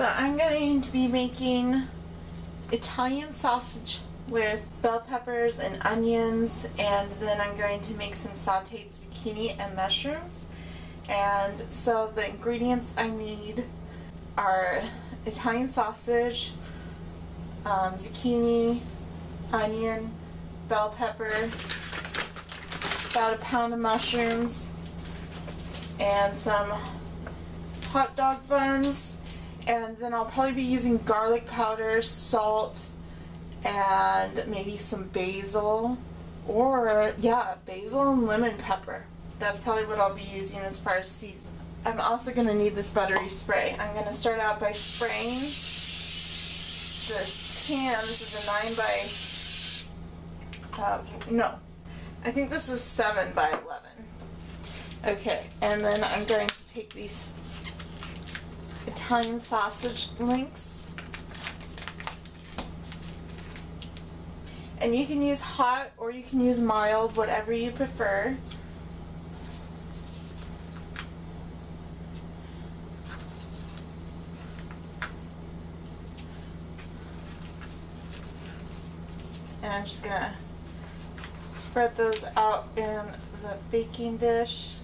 So I'm going to be making Italian sausage with bell peppers and onions, and then I'm going to make some sauteed zucchini and mushrooms. And so the ingredients I need are Italian sausage, zucchini, onion, bell pepper, about a pound of mushrooms, and some hot dog buns, and then I'll probably be using garlic powder, salt, and maybe some basil, or yeah, basil and lemon pepper. That's probably what I'll be using as far as seasoning. I'm also going to need this buttery spray. I'm going to start out by spraying this can. This is a 9 by, no, I think this is 7 by 11. Okay, and then I'm going to take these Italian sausage links. And you can use hot or you can use mild, whatever you prefer. And I'm just gonna spread those out in the baking dish.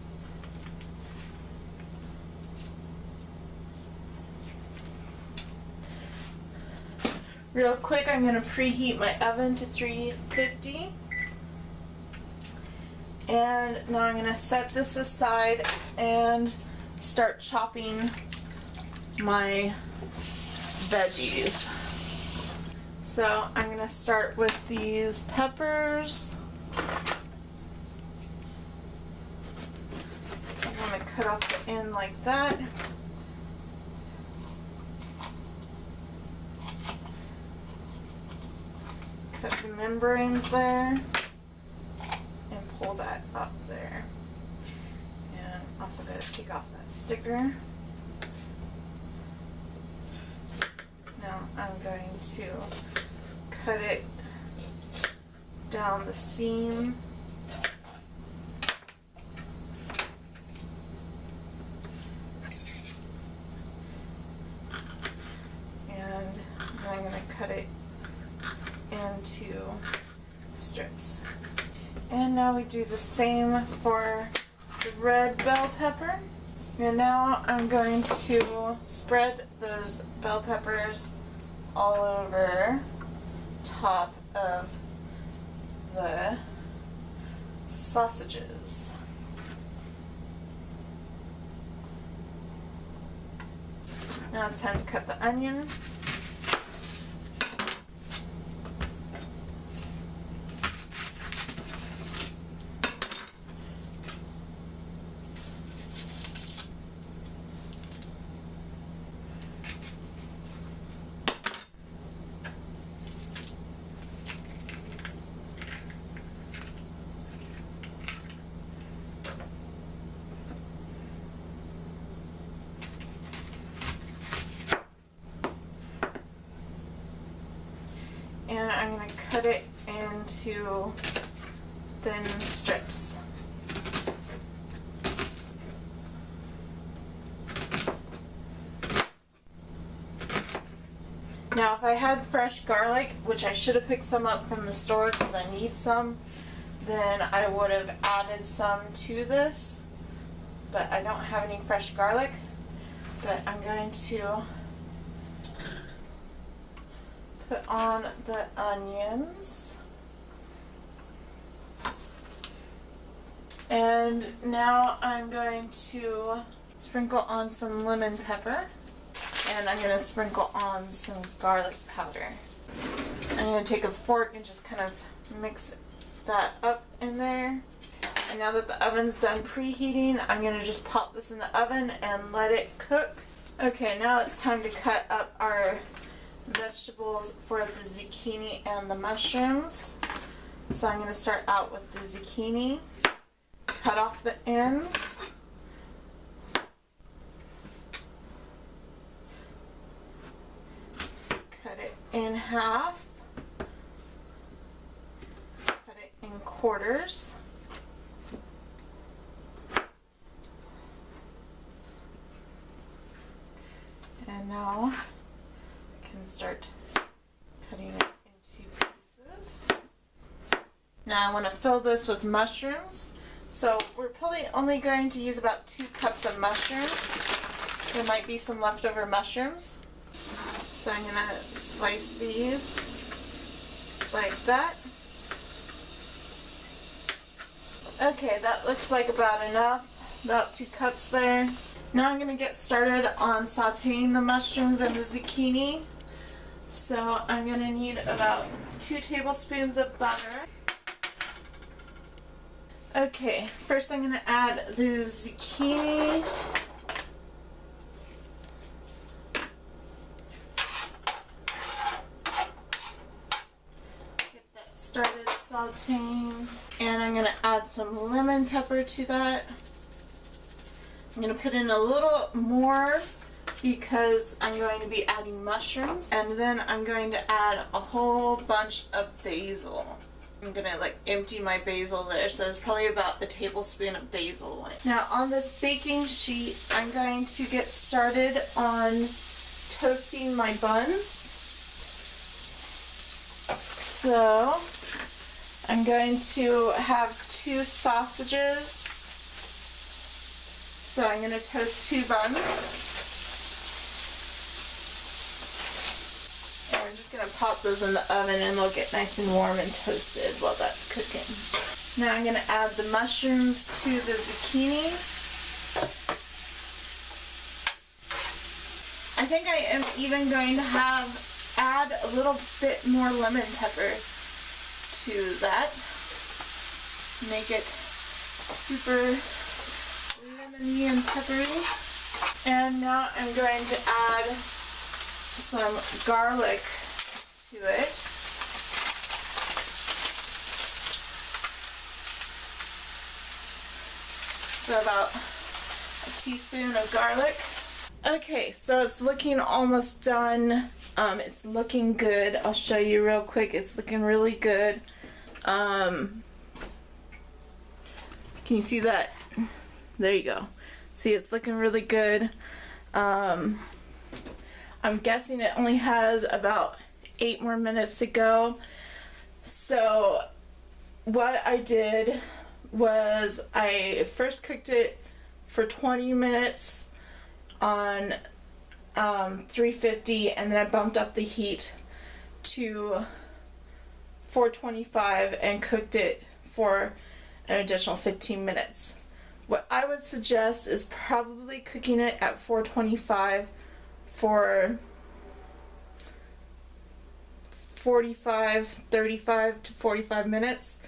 Real quick, I'm gonna preheat my oven to 350. And now I'm gonna set this aside and start chopping my veggies. So I'm going to start with these peppers. I'm going to cut off the end like that. Cut the membranes there and pull that up there. And also got to take off that sticker. Now I'm going to cut it down the seam. And then I'm going to cut it into strips. And now we do the same for the red bell pepper. And now I'm going to spread those bell peppers all over top of the sausages. Now it's time to cut the onion. And I'm going to cut it into thin strips. Now if I had fresh garlic, which I should have picked some up from the store because I need some, then I would have added some to this, but I don't have any fresh garlic. But I'm going to put on the onions, and now I'm going to sprinkle on some lemon pepper, and I'm going to sprinkle on some garlic powder. I'm going to take a fork and just kind of mix that up in there. And now that the oven's done preheating, I'm going to just pop this in the oven and let it cook. Okay, now it's time to cut up our vegetables for the zucchini and the mushrooms. So I'm going to start out with the zucchini, cut off the ends, cut it in half, cut it in quarters, and now I can start cutting it into pieces. Now I want to fill this with mushrooms. So we're probably only going to use about 2 cups of mushrooms. There might be some leftover mushrooms. So I'm going to slice these like that. Okay, that looks like about enough. About 2 cups there. Now I'm going to get started on sauteing the mushrooms and the zucchini. So I'm going to need about 2 tablespoons of butter. Okay, first I'm going to add the zucchini. Get that started sauteing. And I'm going to add some lemon pepper to that. I'm going to put in a little more because I'm going to be adding mushrooms. And then I'm going to add a whole bunch of basil. I'm going to empty my basil there, so it's probably about the tablespoon of basil. Now on this baking sheet, I'm going to get started on toasting my buns. So I'm going to have 2 sausages. So I'm going to toast 2 buns. I'm going to pop those in the oven and they'll get nice and warm and toasted while that's cooking. Now I'm going to add the mushrooms to the zucchini. I think I am even going to add a little bit more lemon pepper to that. Make it super lemony and peppery. And now I'm going to add some garlic to it. So about a teaspoon of garlic. Okay, so it's looking almost done. It's looking good. I'll show you real quick. It's looking really good. Can you see that? There you go. See, it's looking really good. I'm guessing it only has about 8 more minutes to go. So what I did was I first cooked it for 20 minutes on 350, and then I bumped up the heat to 425 and cooked it for an additional 15 minutes. What I would suggest is probably cooking it at 425 for 35 to 45 minutes.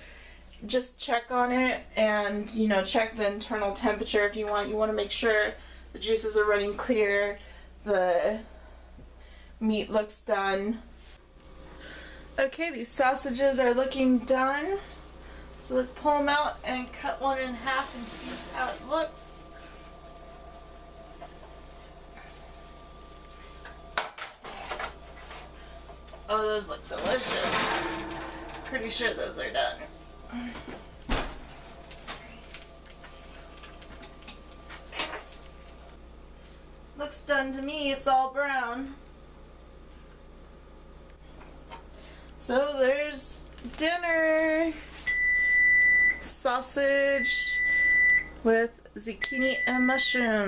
Just check on it and, check the internal temperature if you want. You want to make sure the juices are running clear, the meat looks done. Okay, these sausages are looking done. So let's pull them out and cut one in half and see how it looks. Oh, those look delicious. Pretty sure those are done. Looks done to me. It's all brown. So there's dinner. Sausage with zucchini and mushrooms.